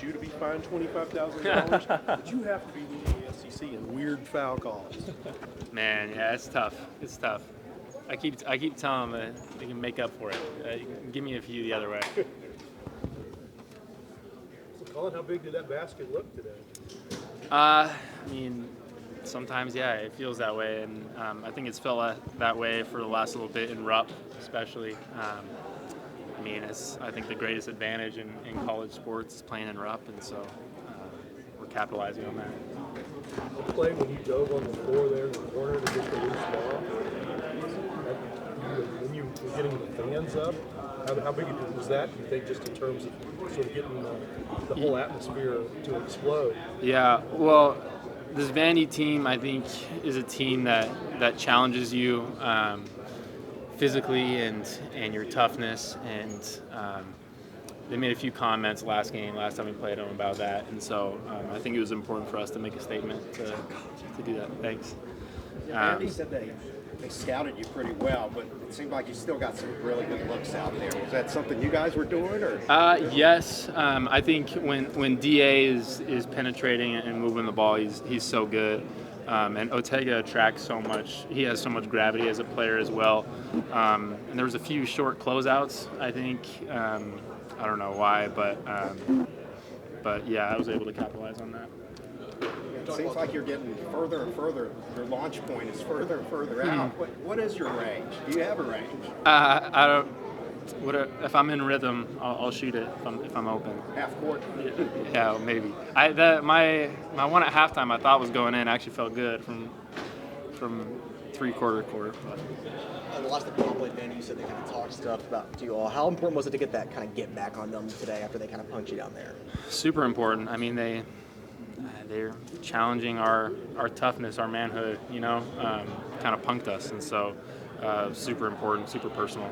you to be fined $25,000, but you have to be leading the SEC in weird foul calls. Man, yeah, it's tough. It's tough. I keep telling them that they can make up for it. Give me a few the other way. So, Collin, how big did that basket look today? I mean, sometimes, yeah, it feels that way, and I think it's felt that way for the last little bit in Rupp, especially. I mean, it's, I think, the greatest advantage in college sports is playing in Rupp, and so we're capitalizing on that. The play when you dove on the floor there in the corner to get the loose ball, when you were getting the fans up, how big was that, do you think, just in terms of sort of getting the whole atmosphere to explode? Yeah, well, this Vandy team, I think, is a team that challenges you physically and your toughness, and they made a few comments last time we played them about that, and so I think it was important for us to make a statement to do that. Thanks. Andy said they scouted you pretty well, but it seemed like you still got some really good looks out there. Was that something you guys were doing, or? Yes. I think when DA is penetrating and moving the ball, he's so good. And Otega attracts so much. He has so much gravity as a player as well. And there was a few short closeouts, I think. I don't know why, but yeah, I was able to capitalize on that. It seems like you're getting further and further. Your launch point is further and further out. What is your range? Do you have a range? I don't. If I'm in rhythm, I'll shoot it if I'm open. Half court? Yeah, maybe. My one at halftime I thought was going in actually felt good from three-quarter court. On the last couple of Vandy, you said they kind of talked stuff about you all. How important was it to get that kind of get back on them today after they kind of punched you down there? Super important. I mean, they're challenging our toughness, our manhood, kind of punked us. And so super important, super personal.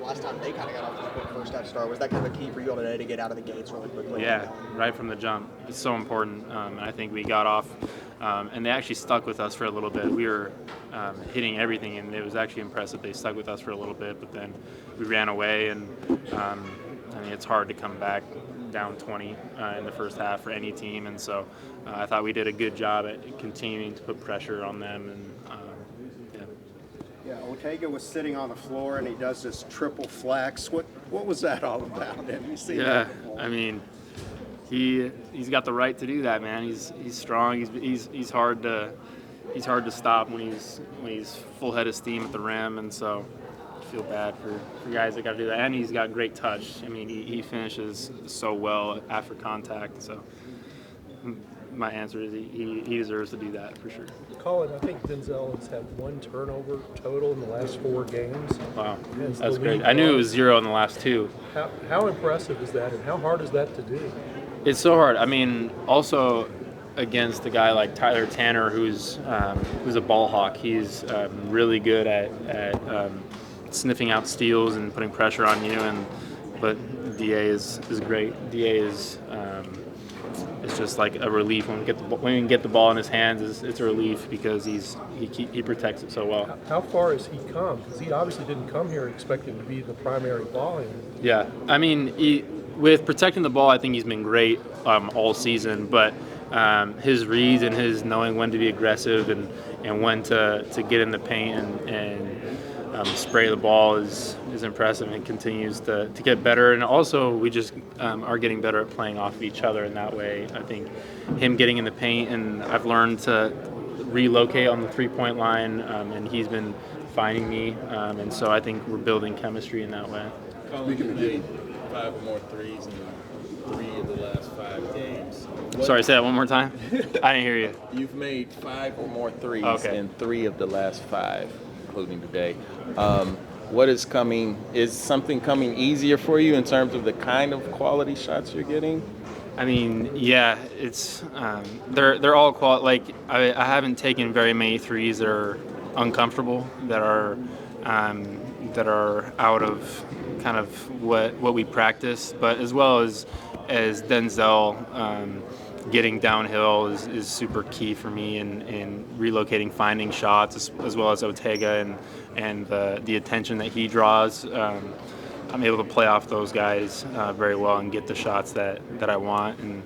Last time they kind of got off to a quick first half start. Was that kind of a key for you all today to get out of the gates really quickly? Yeah, right from the jump. It's so important. And I think we got off, and they actually stuck with us for a little bit. We were hitting everything, and it was actually impressive. They stuck with us for a little bit, but then we ran away, and I mean, it's hard to come back down 20 in the first half for any team, and so I thought we did a good job at continuing to put pressure on them. And Yeah, Otega was sitting on the floor and he does this triple flex. What was that all about? Have you seen that before? I mean, he's got the right to do that, man. He's strong. He's hard to stop when he's full head of steam at the rim, and so I feel bad for guys that got to do that. And he's got great touch. I mean, he finishes so well after contact. So my answer is he deserves to do that for sure. Collin, I think Denzel has had 1 turnover total in the last 4 games. Wow, that's great. I knew it was 0 in the last 2. How impressive is that, and how hard is that to do? It's so hard. I mean, also against a guy like Tyler Tanner, who's a ball hawk. He's really good at sniffing out steals and putting pressure on you. But Da is great. Da is it's just like a relief when we get the ball in his hands. It's a relief because he protects it so well. How far has he come? Because he obviously didn't come here expecting to be the primary ball handler. Yeah, I mean, with protecting the ball, I think he's been great all season. But his reads and his knowing when to be aggressive and when to get in the paint and spray the ball is impressive, and continues to get better. And also, we just are getting better at playing off of each other in that way. I think him getting in the paint, and I've learned to relocate on the three-point line, and he's been finding me. And so I think we're building chemistry in that way. Collin, you made 5 or more threes in 3 of the last 5 games. Sorry, say that one more time. I didn't hear you. You've made 5 or more threes Okay. in 3 of the last 5, including today. What is coming? Is something coming easier for you in terms of the kind of quality shots you're getting? I mean, yeah, it's they're all like I haven't taken very many threes that are uncomfortable, that are out of kind of what we practice, but as well as Denzel getting downhill is super key for me in relocating, finding shots, as well as Otega and the attention that he draws. I'm able to play off those guys very well and get the shots that I want, and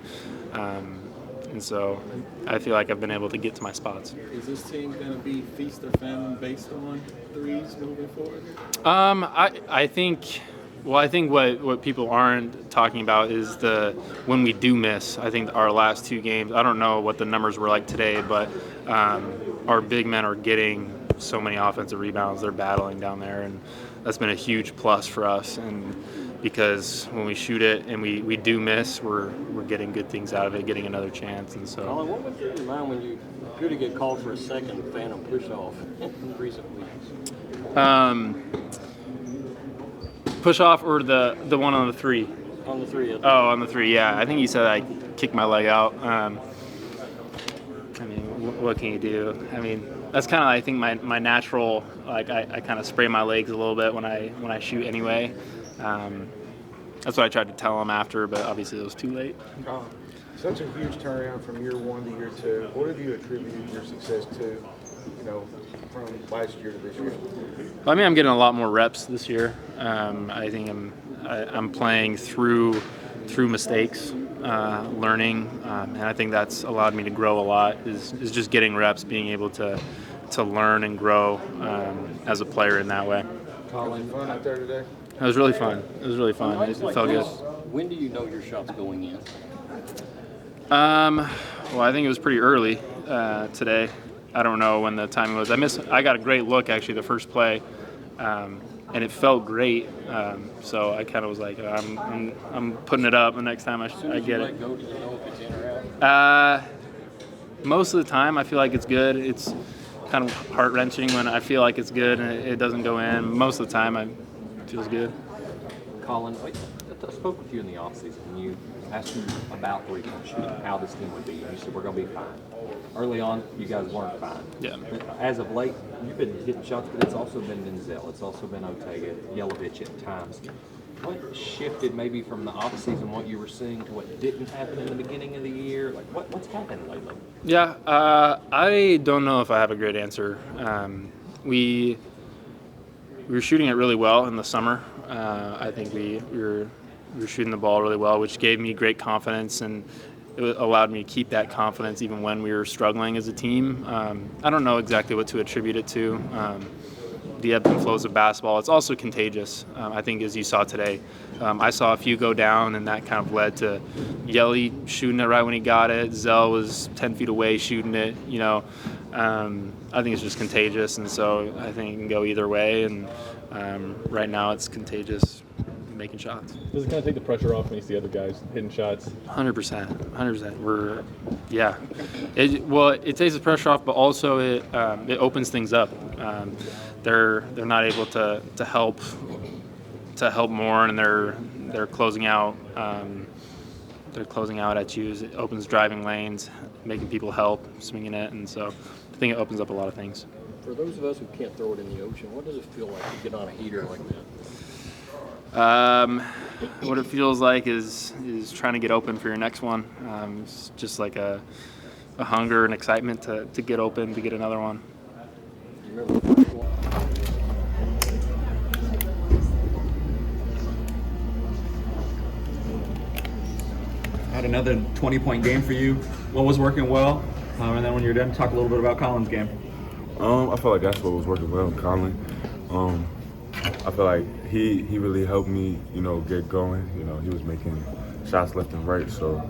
so I feel like I've been able to get to my spots. Is this team going to be feast or famine based on threes moving forward? I think what people aren't talking about is when we do miss. I think our last 2 games, I don't know what the numbers were like today, but our big men are getting so many offensive rebounds. They're battling down there, and that's been a huge plus for us. And because when we shoot it and we do miss, we're getting good things out of it, getting another chance. And so, Collin, what went through your mind when you appear to get called for a second phantom push-off in recent weeks? push off or the one on the 3? On the 3. Oh, on the 3, yeah. I think he said I kicked my leg out. I mean, what can you do? I mean, that's kind of, I think, my natural, like, I kind of spray my legs a little bit when I shoot anyway. That's what I tried to tell him after, but obviously it was too late. Such a huge turnaround from year 1 to year 2. What have you attributed your success to, from last year to this year? Well, I mean, I'm getting a lot more reps this year. I think I'm playing through mistakes, learning, and I think that's allowed me to grow a lot. Is just getting reps, being able to learn and grow as a player in that way. Collin, fun out there today? It was really fun. It felt good. When do you know your shot's going in? Well, I think it was pretty early today. I don't know when the timing was. I got a great look actually the first play, and it felt great. So I kind of was like, I'm putting it up the next time I get it. Go, do you know if it's in or out? Most of the time, I feel like it's good. It's kind of heart-wrenching when I feel like it's good and it doesn't go in. Most of the time, it feels good. Collin, I spoke with you in the offseason and you asked you about three-point shooting, how this team would be. And you said, we're going to be fine. Early on, you guys weren't fine. Yeah. But as of late, you've been hitting shots, but it's also been Denzel. It's also been Otega, Yelovich at times. What shifted maybe from the offseason, what you were seeing, to what didn't happen in the beginning of the year? Like, what's happened lately? Yeah, I don't know if I have a great answer. We were shooting it really well in the summer. I think we were shooting the ball really well, which gave me great confidence, and it allowed me to keep that confidence even when we were struggling as a team. I don't know exactly what to attribute it to. The ebbs and flows of basketball. It's also contagious. I think, as you saw today, I saw a few go down, and that kind of led to Yelly shooting it right when he got it. Zell was 10 feet away shooting it. I think it's just contagious, and so I think it can go either way. And right now, it's contagious, making shots. Does it kind of take the pressure off when you see other guys hitting shots? 100%. It takes the pressure off, but also it opens things up. They're not able to help more, and they're closing out. They're closing out at you. It opens driving lanes, making people help, swinging it, and so I think it opens up a lot of things. For those of us who can't throw it in the ocean, what does it feel like to get on a heater like that? What it feels like is trying to get open for your next one. It's just like a hunger and excitement to get open, to get another one. You remember the first one? Had another 20-point game for you. What was working well? And then when you're done, talk a little bit about Collin's game. I feel like that's what was working well, Collin. I feel like he really helped me, get going. He was making shots left and right, so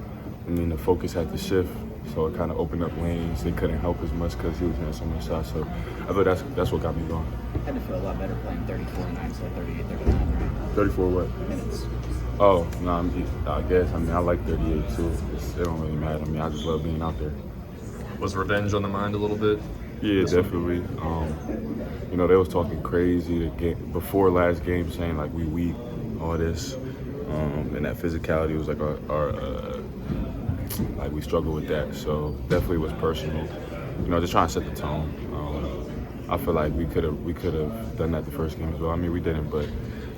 the focus had to shift. So it kind of opened up lanes. They couldn't help as much because he was hitting so many shots. So I feel that's what got me going. Had to feel a lot better playing 34 instead of 38, 39, right? 34 what? Minutes. Oh, no, I guess. I like 38 too. It don't really matter. I just love being out there. Was revenge on the mind a little bit? Yeah, definitely. They was talking crazy before last game, saying like we weak, all this, and that physicality was like our like we struggle with that. So definitely was personal. Just trying to set the tone. I feel like we could have done that the first game as well. We didn't, but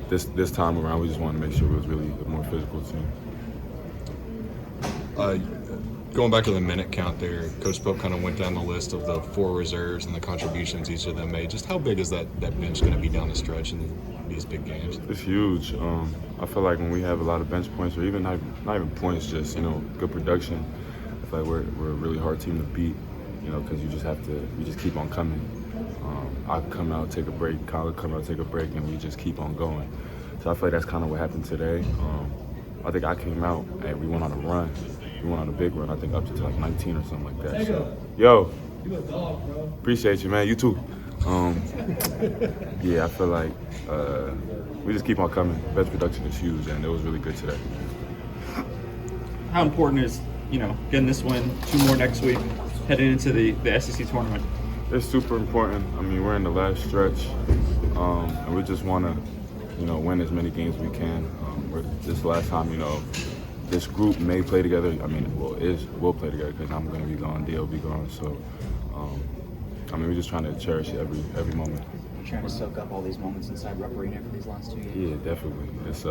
this time around we just wanted to make sure it was really a more physical team. Going back to the minute count there, Coach Pope kind of went down the list of the 4 reserves and the contributions each of them made. Just how big is that bench going to be down the stretch in these big games? It's huge. I feel like when we have a lot of bench points, or even not even points, just good production, I feel like we're a really hard team to beat. Because you just keep on coming. I come out, take a break, Collin come out, take a break, and we just keep on going. So I feel like that's kind of what happened today. I think I came out and we went on a run. We went on a big run, I think up to like 19 or something like that. So, yo, appreciate you, man. You too. Yeah, I feel like we just keep on coming. Bench production is huge, and it was really good today. How important is, getting this win, 2 more next week, heading into the SEC tournament? It's super important. I mean, we're in the last stretch, and we just want to, win as many games as we can. This last time, this group may play together. I mean, we'll play together because I'm going to be gone, D will be gone. So, we're just trying to cherish every moment. You're trying to soak up all these moments inside Rupp Arena for these last 2 years? Yeah, definitely. It's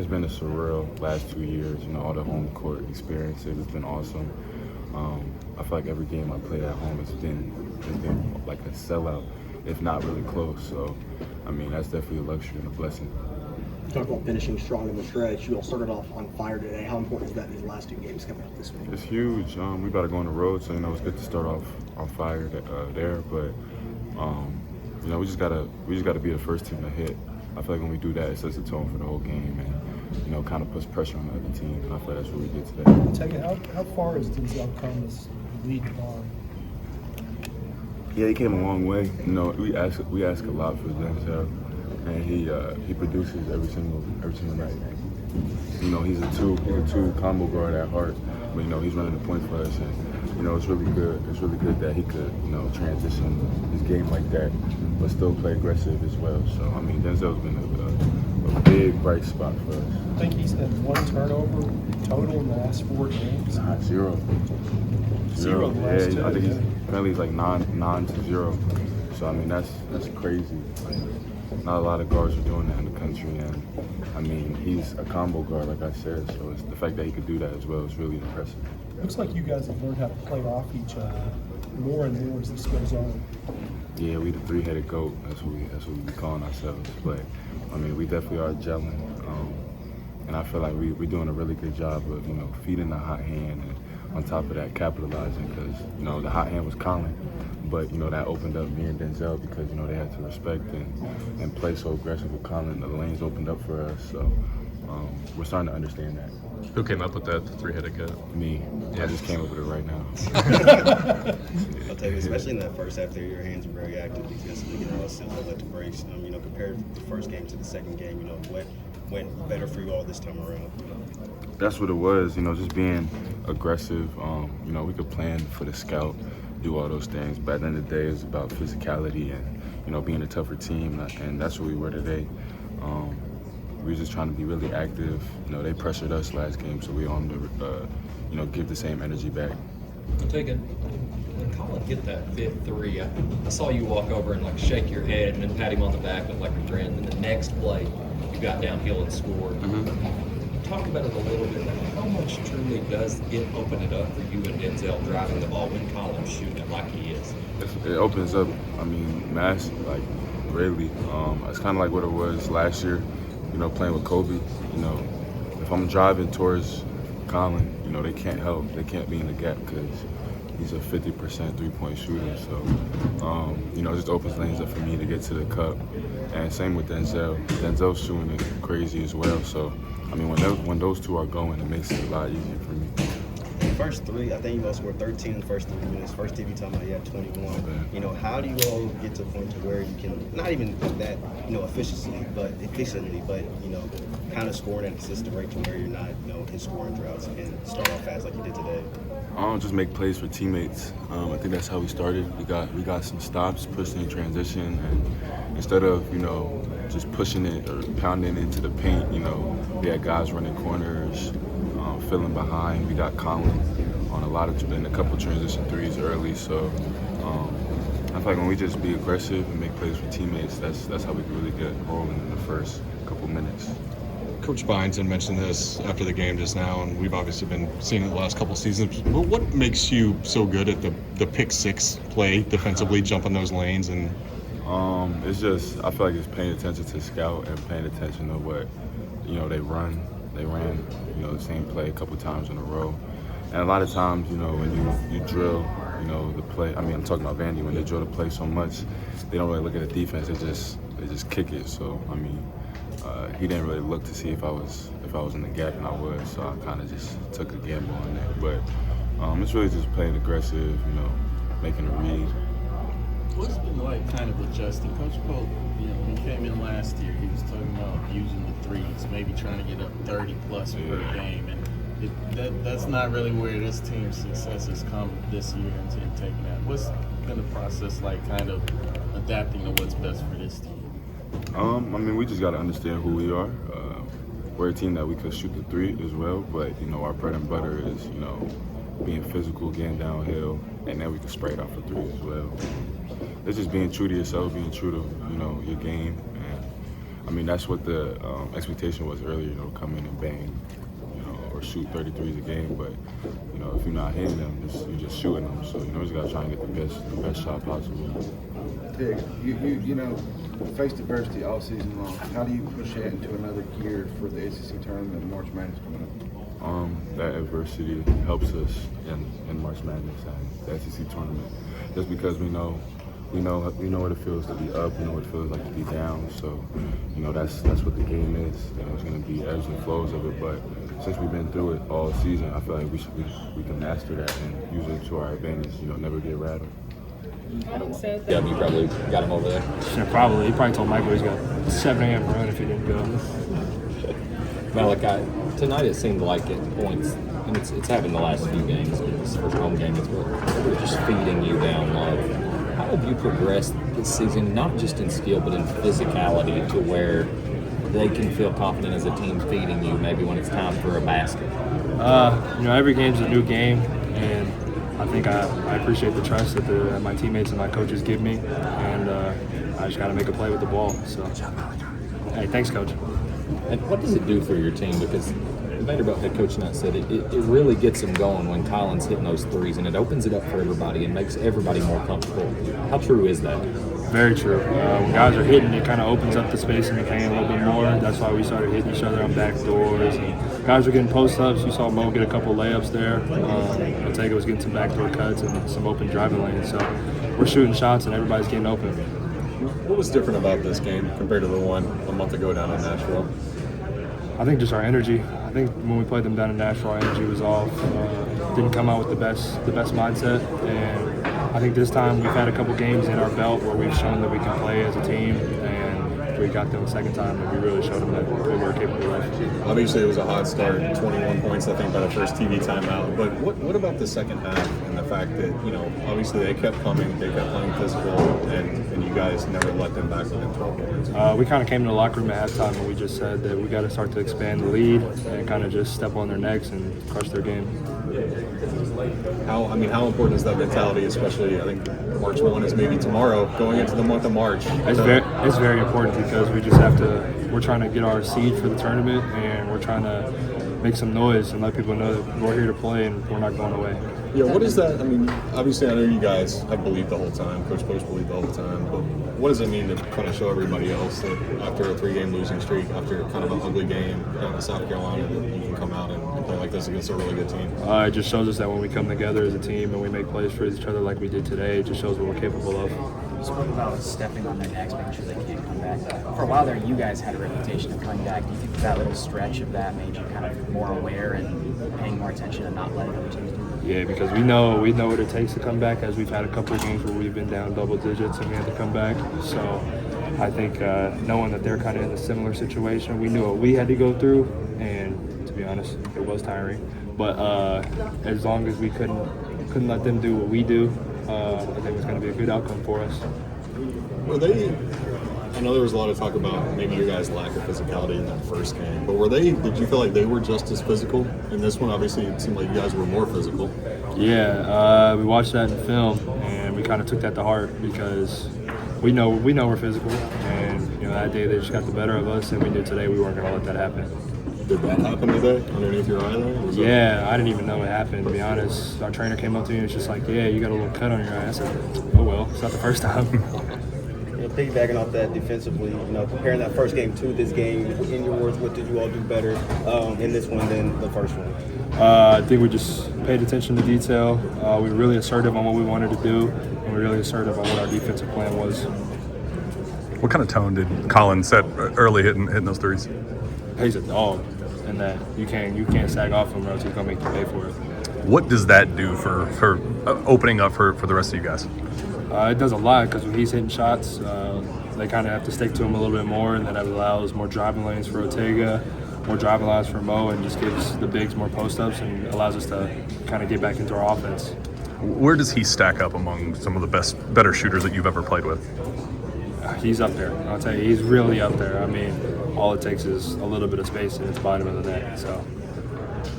been a surreal last 2 years. All the home court experiences. It's been awesome. I feel like every game I played at home has been like a sellout, if not really close. So, that's definitely a luxury and a blessing. Talk about finishing strong in the stretch. You all started off on fire today. How important is that in these last 2 games coming up this week? It's huge. We about to go on the road, so it's good to start off on fire there. But we just gotta be the first team to hit. I feel like when we do that, it sets the tone for the whole game, and kind of puts pressure on the other team. And I feel like that's what we did today. Otega, how far has Denzel come as lead guard? Yeah, he came a long way. We ask a lot for Denzel, and he produces every single night. He's a two combo guard at heart, but he's running the points for us, and it's really good. It's really good that he could transition his game like that, but still play aggressive as well. So Denzel's been a big bright spot for us. I think he's had 1 turnover total in the last 4 games. Nah, 0. Zero in the last 2. I think he's like 9 to 0. So that's crazy. Not a lot of guards are doing that in the country, and he's a combo guard, like I said. So it's the fact that he could do that as well is really impressive. Looks like you guys have learned how to play off each other more and more as this goes on. Yeah, we the 3-headed goat. That's what we be calling ourselves. But we definitely are gelling, and I feel like we're doing a really good job of feeding the hot hand, and on top of that, capitalizing, because the hot hand was Collin, but that opened up me and Denzel because they had to respect and play so aggressive with Collin. The lanes opened up for us, so we're starting to understand that. Who came up with that 3-headed goat? Me. Yeah. I just came up with it right now. I'll tell you, especially in that first half there, your hands were very active defensively, let the breaks. Compared the first game to the second game, what went better for you all this time around? That's what it was, just being aggressive. We could plan for the scout, do all those things, but at the end of the day, it's about physicality and, being a tougher team, and that's what we were today. We were just trying to be really active. They pressured us last game, so we wanted to, give the same energy back. Otega, when Collin get that 5th 3, I saw you walk over and shake your head and then pat him on the back with your friend. And the next play, you got downhill and scored. Mm-hmm. Talk about it a little bit. How much truly does it open it up for you and Denzel driving the ball when Collin's shooting it like he is? It opens up, massive, greatly. It's kind of like what it was last year, playing with Kobe. If I'm driving towards Collin, they can't help. They can't be in the gap because he's a 50% 3-point shooter. So, it just opens lanes up for me to get to the cup. And same with Denzel. Denzel's shooting it crazy as well. So, when those two are going, it makes it a lot easier for me. First 3, I think you all scored 13 in the first 3 minutes. First TV talking about you had 21. How do you all get to a point to where you can, not even that, efficiently, but kind of scoring at a system rate to where you're not, in scoring droughts and start off fast like you did today? Just make plays for teammates. I think that's how we started. We got some stops, pushing in transition, and instead of just pushing it or pounding into the paint, we had guys running corners, filling behind. We got Collin on a couple transition 3s early. So I feel like when we just be aggressive and make plays for teammates, that's how we can really get rolling in the first couple minutes. Coach Byington mentioned this after the game just now, and we've obviously been seeing it the last couple seasons. But what makes you so good at the pick six play defensively, jumping those lanes? And it's just, I feel like it's paying attention to scout and paying attention to what, they run. They ran, the same play a couple times in a row. And a lot of times, when you drill, the play, I'm talking about Vandy, when they drill the play so much, they don't really look at the defense, they just kick it. So, he didn't really look to see if I was in the gap, and I was, so I kind of just took a gamble on that. But it's really just playing aggressive, making a read. What's it been like kind of adjusting? Coach Pope, when he came in last year, he was talking about using the threes, maybe trying to get up 30 plus per game, and that's not really where this team's success has come this year into taking that. What's been the process like, kind of adapting to what's best for this team? We just got to understand who we are. We're a team that we could shoot the three as well, but our bread and butter is being physical, getting downhill, and then we can spray it off for threes as well. It's just being true to yourself, being true to your game, and that's what the expectation was earlier. Come in and bang, or shoot 33s a game, but if you're not hitting them, you're just shooting them. So you just gotta try and get the best shot possible. Tig, you faced adversity all season long. How do you push that into another gear for the SEC tournament and March Madness coming up? That adversity helps us in March Madness and the SEC tournament, just because we know what it feels to be up, we know what it feels like to be down. So, that's what the game is. It's going to be ebbs and flows of it. But since we've been through it all season, I feel like we can master that and use it to our advantage. Never get rattled. Yeah, you probably got him over there. Yeah, probably. He probably told Michael he's got 7 a.m. run if he didn't go. Malachi, tonight it seemed like at points, and it's happened the last few games, this first home game, it's really just feeding you down low. How have you progressed this season, not just in skill, but in physicality, to where they can feel confident as a team feeding you maybe when it's time for a basket? Every game's a new game, and I think I appreciate the trust that my teammates and my coaches give me, and I just got to make a play with the ball. So, hey, thanks, Coach. And what does it do for your team? Because the Vanderbilt head coach tonight said it really gets them going when Collin's hitting those threes, and it opens it up for everybody and makes everybody more comfortable. How true is that? Very true. When guys are hitting, it kind of opens up the space in the paint a little bit more. That's why we started hitting each other on back doors. And guys were getting post-ups. You saw Mo get a couple layups there. Otega was getting some backdoor cuts and some open driving lanes. So we're shooting shots, and everybody's getting open. What was different about this game compared to the one a month ago down in Nashville? I think just our energy. I think when we played them down in Nashville, our energy was off. Didn't come out with the best mindset, and I think this time we've had a couple games in our belt where we've shown that we can play as a team, and we got them the second time, and we really showed them that we were capable of. Obviously, it was a hot start, 21 points, I think, by the first TV timeout. But what about the second half and the fact that, obviously they kept coming, they kept playing physical, and you guys never let them back within 12 points? We kind of came to the locker room at halftime, and we just said that we got to start to expand the lead and kind of just step on their necks and crush their game. How important is that mentality, especially, I think, March 1 is maybe tomorrow, going into the month of March? It's very important because we just have to, we're trying to get our seed for the tournament, and we're trying to make some noise and let people know that we're here to play and we're not going away. Yeah, what is that? Obviously I know you guys have believed the whole time, Coach Post believed the whole time, but what does it mean to kind of show everybody else that after a 3-game losing streak, after kind of an ugly game down in South Carolina, that you can come out and play like this against a really good team? It just shows us that when we come together as a team and we make plays for each other like we did today, it just shows what we're capable of. You spoke about stepping on their necks, making sure they can't come back. For a while there, you guys had a reputation of coming back. Do you think that little stretch of that made you kind of more aware and paying more attention and not letting other teams do it? Yeah, because we know what it takes to come back, as we've had a couple of games where we've been down double digits and we had to come back. So I think knowing that they're kind of in a similar situation, we knew what we had to go through, and to be honest, it was tiring. But as long as we couldn't let them do what we do, I think it's going to be a good outcome for us. I know there was a lot of talk about maybe your guys' lack of physicality in that first game, but did you feel like they were just as physical? In this one, obviously, it seemed like you guys were more physical. Yeah, we watched that in film, and we kind of took that to heart because we know we're physical, and that day they just got the better of us, and we knew today we weren't going to let that happen. Did that happen today underneath your eye there? Was Yeah, I didn't even know it happened, to be honest. Our trainer came up to me and was just like, yeah, you got a little cut on your eye. I said, oh well, it's not the first time. Piggybacking off that defensively, comparing that first game to this game, in your words, what did you all do better in this one than the first one? I think we just paid attention to detail. We were really assertive on what we wanted to do, and we were really assertive on what our defensive plan was. What kind of tone did Collin set early hitting those threes? He's a dog, and that you can't sag off him or else he's gonna make you pay for it. What does that do for opening up for the rest of you guys? It does a lot because when he's hitting shots, they kind of have to stick to him a little bit more, and then that allows more driving lanes for Otega, more driving lanes for Mo, and just gives the bigs more post-ups and allows us to kind of get back into our offense. Where does he stack up among some of the better shooters that you've ever played with? He's up there. I'll tell you, he's really up there. I mean, all it takes is a little bit of space and it's bottom of the net. So,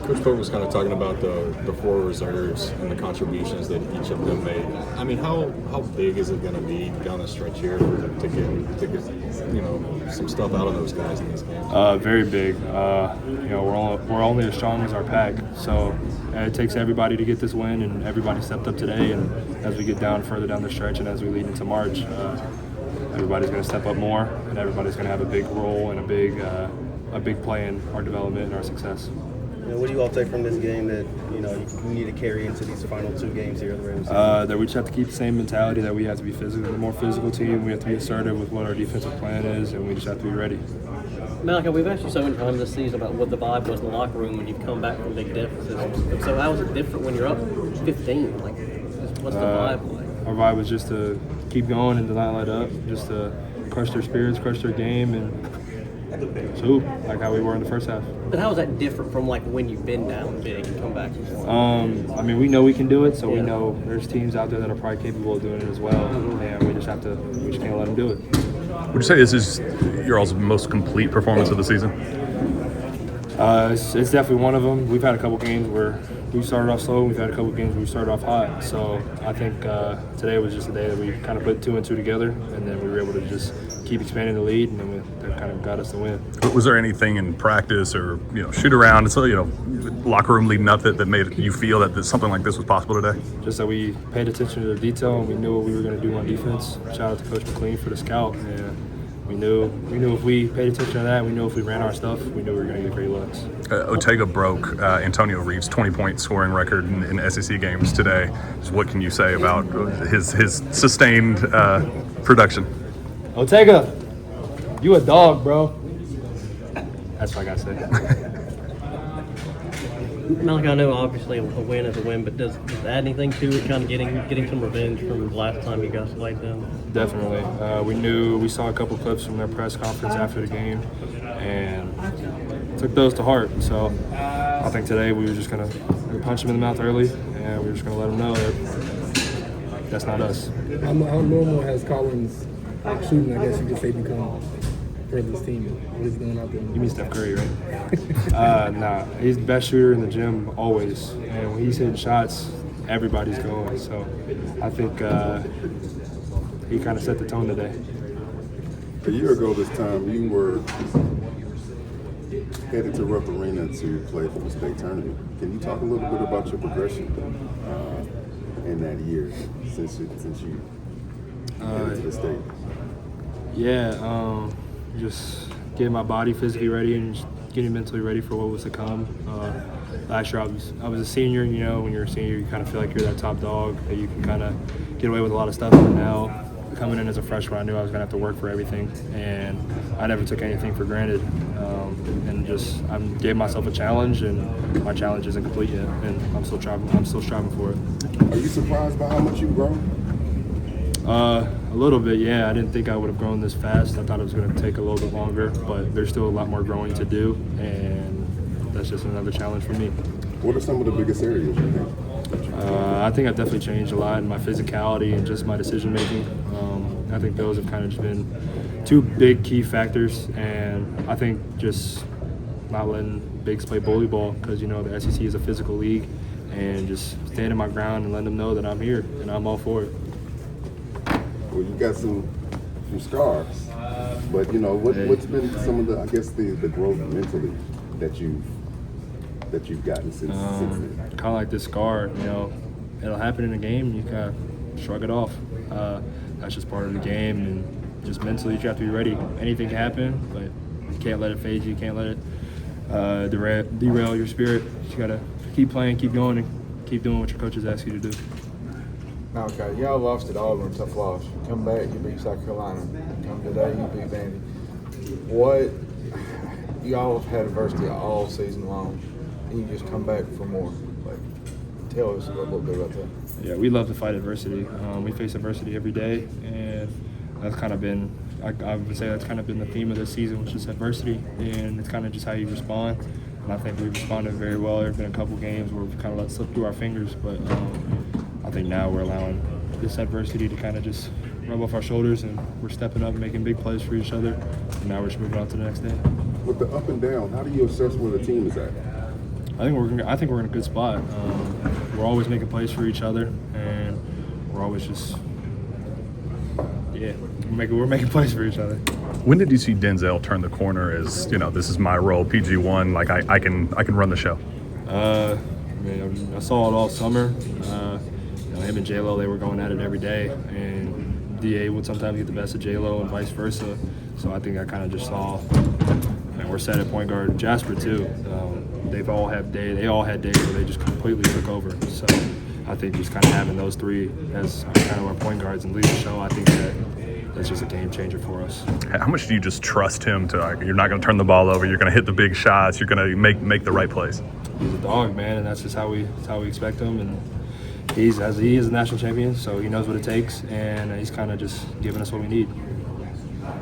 Coach Pope was kind of talking about the four reserves and the contributions that each of them made. I mean, how big is it going to be down the stretch here to get some stuff out of those guys in this game? Very big. We're only as strong as our pack. So it takes everybody to get this win, and everybody stepped up today. And as we get further down the stretch, and as we lead into March, everybody's going to step up more, and everybody's going to have a big role and a big play in our development and our success. What do you all take from this game that you need to carry into these final two games here? That we just have to keep the same mentality, that we have to be physical, the more physical team. We have to be assertive with what our defensive plan is, and we just have to be ready. Malachi, we've asked you so many times this season about what the vibe was in the locker room when you've come back from big deficits. So how is it different when you're up 15? Like, what's the vibe like? Our vibe was just to keep going and to not let up, just to crush their spirits, crush their game, and so like how we were in the first half. But how is that different from like when you've been down big and come back? I mean, we know we can do it, so we know there's teams out there that are probably capable of doing it as well, and we just can't let them do it. Would you say this is your all's most complete performance of the season? It's definitely one of them. We've had a couple games where we started off slow. We've had a couple games where we started off hot. So I think today was just a day that we kind of put 2 and 2 together, and then we were able to just keep expanding the lead, and then that kind of got us the win. Was there anything in practice or shoot around, locker room leading up that made you feel that something like this was possible today? Just that we paid attention to the detail, and we knew what we were going to do on defense. Shout out to Coach McLean for the scout. And we knew if we paid attention to that, we knew if we ran our stuff, we knew we were going to get great looks. Otega broke Antonio Reeves' 20-point scoring record in SEC games today. So what can you say about his sustained production? Otega, you a dog, bro. That's what I got to say. Malachi, I know obviously a win is a win, but does it add anything to it, kind of getting some revenge from the last time you guys played them? Definitely. We saw a couple clips from their press conference after the game, and took those to heart. So I think today we were just going to punch them in the mouth early, and we were just going to let them know that that's not us. How normal has Collin's shooting, I guess you could say, become for this team? What is he going out there? You mean Steph Curry, right? Nah, he's the best shooter in the gym always, and when he's hitting shots, everybody's going. So I think he kind of set the tone today. A year ago this time, you were headed to Rupp Arena to play for the state tournament. Can you talk a little bit about your progression in that year since you headed to the state? Yeah, just getting my body physically ready and just getting mentally ready for what was to come. Last year I was a senior. When you're a senior, you kind of feel like you're that top dog, that you can kind of get away with a lot of stuff. But now, coming in as a freshman, I knew I was going to have to work for everything, and I never took anything for granted. I gave myself a challenge, and my challenge isn't complete yet, and I'm still striving for it. Are you surprised by how much you've grown? A little bit, yeah. I didn't think I would have grown this fast. I thought it was going to take a little bit longer, but there's still a lot more growing to do, and that's just another challenge for me. What are some of the biggest areas you think? I think I've definitely changed a lot in my physicality and just my decision making. I think those have kind of just been 2 big key factors, and I think just not letting bigs play bully ball, because the SEC is a physical league, and just standing my ground and letting them know that I'm here and I'm all for it. Well, you got some scars, but what's been some of the growth mentally that you've gotten since then? Kind of like this scar, you know, it'll happen in a game. You kind of shrug it off. That's just part of the game, and just mentally you have to be ready. Anything can happen, but you can't let it phase you. You can't let it derail your spirit. You gotta keep playing, keep going, and keep doing what your coaches ask you to do. Okay, y'all lost at Auburn, tough loss. Come back, you beat South Carolina. Come today, you beat Vandy. What? Y'all have had adversity all season long, and you just come back for more. Like, tell us a little bit about that. Yeah, we love to fight adversity. We face adversity every day, and that's kind of been, I would say that's kind of been the theme of this season, which is adversity, and it's kind of just how you respond. And I think we've responded very well. There have been a couple games where we've kind of let slip through our fingers, but I think now we're allowing this adversity to kind of just rub off our shoulders, and we're stepping up and making big plays for each other. And now we're just moving on to the next day. With the up and down, how do you assess where the team is at? I think we're in a good spot. We're always making plays for each other, and we're always just we're making plays for each other. When did you see Denzel turn the corner as, you know, this is my role, PG1, like I can run the show? I saw it all summer. Him and J-Lo, they were going at it every day, and DA would sometimes get the best of J-Lo and vice versa. So I think I kind of just saw, and we're set at point guard. Jasper too. They all had days where they just completely took over. So I think just kind of having those three as kind of our point guards and lead the show, I think that's just a game changer for us. How much do you just trust him to, like, you're not going to turn the ball over, you're going to hit the big shots, you're going to make the right plays? He's a dog, man, and that's just how we expect him. And he is a national champion, so he knows what it takes, and he's kind of just giving us what we need.